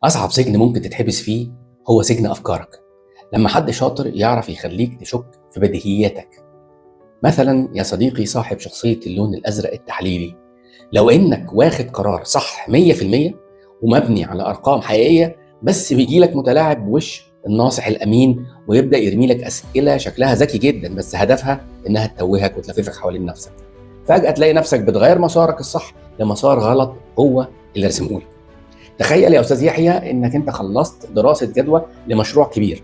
أصعب سجن ممكن تتحبس فيه هو سجن أفكارك. لما حد شاطر يعرف يخليك تشك في بديهياتك. مثلا يا صديقي صاحب شخصية اللون الأزرق التحليلي، لو إنك واخد قرار صح 100% ومبني على أرقام حقيقية، بس بيجيلك متلاعب بوش الناصح الأمين ويبدأ يرمي لك أسئلة شكلها ذكي جدا بس هدفها إنها تتوهك وتلففك حوالين نفسك. فجأة تلاقي نفسك بتغير مسارك الصح لمسار غلط هو اللي رسمهولك. تخيل يا استاذ يحيى انك انت خلصت دراسه جدوى لمشروع كبير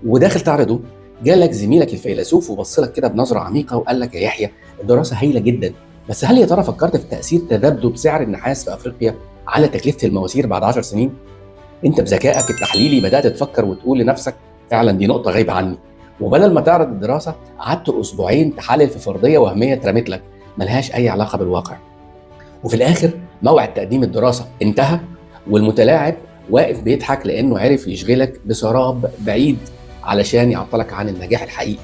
وداخل تعرضه، جالك زميلك الفيلسوف وبص لك كده بنظره عميقه وقال لك: يا يحيى، الدراسه هايله جدا، بس هل يا ترى فكرت في تاثير تذبذب سعر النحاس في افريقيا على تكلفه المواسير بعد 10 سنين؟ انت بذكائك التحليلي بدات تفكر وتقول لنفسك: فعلا دي نقطه غايبه عني. وبدل ما تعرض الدراسه قعدت اسبوعين تحلل في فرضيه وهميه اترمت لك ملهاش اي علاقه بالواقع. وفي الاخر موعد تقديم الدراسه انتهى والمتلاعب واقف بيضحك لانه عرف يشغلك بسراب بعيد علشان يعطلك عن النجاح الحقيقي.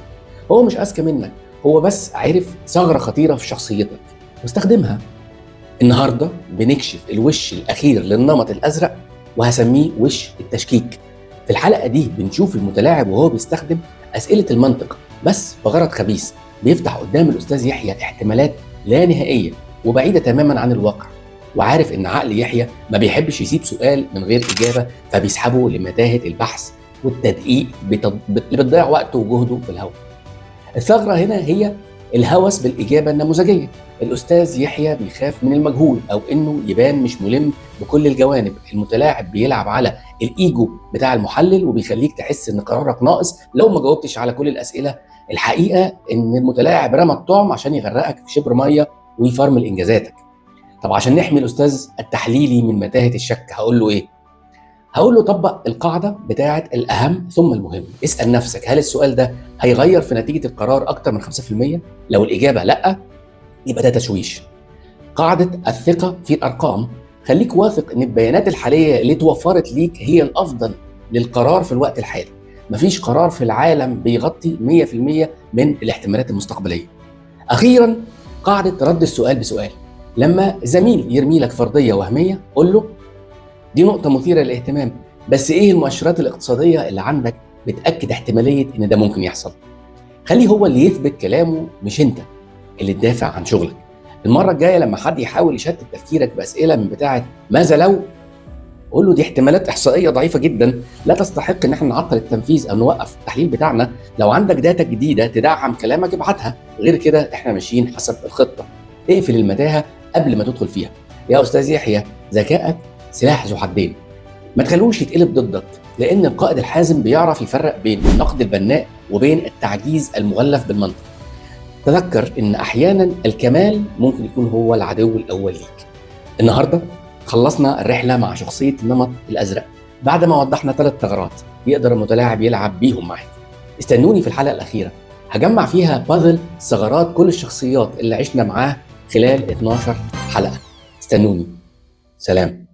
هو مش اذكى منك، هو بس عرف ثغره خطيره في شخصيتك واستخدمها. النهارده بنكشف الوش الاخير للنمط الازرق وهسميه وش التشكيك. في الحلقه دي بنشوف المتلاعب وهو بيستخدم اسئله المنطق بس بغرض خبيث، بيفتح قدام الاستاذ يحيى احتمالات لا نهائيه وبعيده تماما عن الواقع، وعارف ان عقل يحيى ما بيحبش يسيب سؤال من غير اجابه، فبيسحبه لمتاهه البحث والتدقيق اللي بتضيع وقته وجهده في الهواء. الثغره هنا هي الهوس بالاجابه النموذجيه. الاستاذ يحيى بيخاف من المجهول او انه يبان مش ملم بكل الجوانب. المتلاعب بيلعب على الايجو بتاع المحلل وبيخليك تحس ان قرارك ناقص لو ما جاوبتش على كل الاسئله. الحقيقه ان المتلاعب رمى الطعم عشان يغرقك في شبر ميه ويفرمل انجازاتك. طب عشان نحمي الاستاذ التحليلي من متاهه الشك هقول له ايه؟ هقول له طبق القاعده بتاعه الاهم ثم المهم. اسال نفسك: هل السؤال ده هيغير في نتيجه القرار اكتر من 5%؟ لو الاجابه لا، يبقى ده تشويش. قاعده الثقه في الارقام: خليك واثق ان البيانات الحاليه اللي توفرت ليك هي الافضل للقرار في الوقت الحالي. مفيش قرار في العالم بيغطي 100% من الاحتمالات المستقبليه. اخيرا، قاعده رد السؤال بسؤال. لما زميل يرمي لك فرضيه وهميه قول له: دي نقطة مثيرة للاهتمام، بس ايه المؤشرات الاقتصادية اللي عندك بتأكد احتمالية ان ده ممكن يحصل؟ خليه هو اللي يثبت كلامه مش انت اللي تدافع عن شغلك. المرة الجاية لما حد يحاول يشتت تفكيرك بأسئلة من بتاعة ماذا لو، قول له: دي احتمالات إحصائية ضعيفة جدا لا تستحق ان احنا نعطل التنفيذ او نوقف التحليل بتاعنا. لو عندك داتا جديدة تدعم كلامك ابعتها، غير كده احنا ماشيين حسب الخطة. اقفل المتاهة قبل ما تدخل فيها. يا أستاذ يحيى، ذكائك سلاح ذو حدين، ما تخلوش يتقلب ضدك، لأن القائد الحازم بيعرف يفرق بين النقد البناء وبين التعجيز المغلف بالمنطق. تذكر إن أحيانا الكمال ممكن يكون هو العدو الأول ليك. النهاردة خلصنا الرحلة مع شخصية النمط الأزرق بعد ما وضحنا 3 ثغرات يقدر المتلاعب يلعب بيهم معاك. استنوني في الحلقة الأخيرة، هجمع فيها بازل ثغرات كل الشخصيات اللي عشنا معاه خلال 12 حلقة. استنوني. سلام.